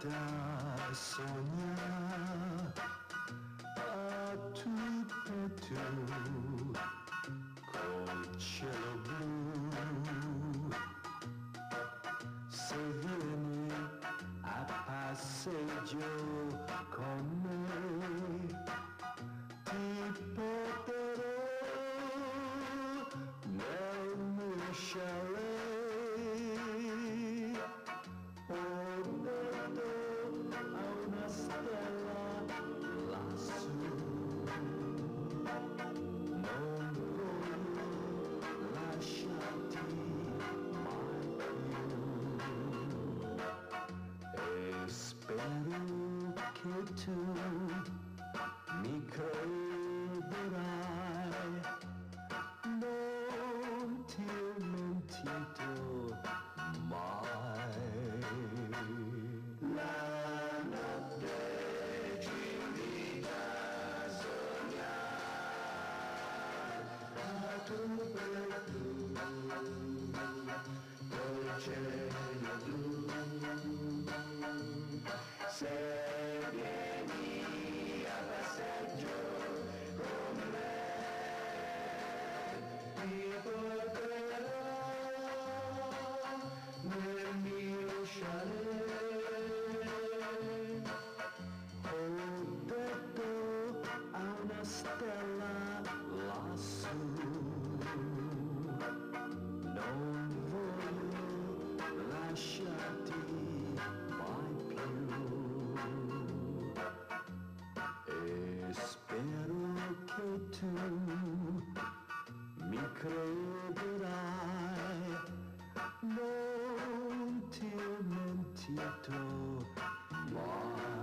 vita sogna a tu per tu col cielo blu. Se vieni a passeggio con me ti porterò nel mio chalet. Ho detto a una stella lassù, non voglio lasciarti mai più, e spero che tu mi crederai, non ti ho mentito mai. La notte ci invita a sognare a tu per tu col cielo blu. Se vieni a passeggio con me ti porterò nel mio chalet. Ho detto a una stella lassù, non voglio lasciarti mai più, e spero che tu mi crederai, non ti ho mentito mai.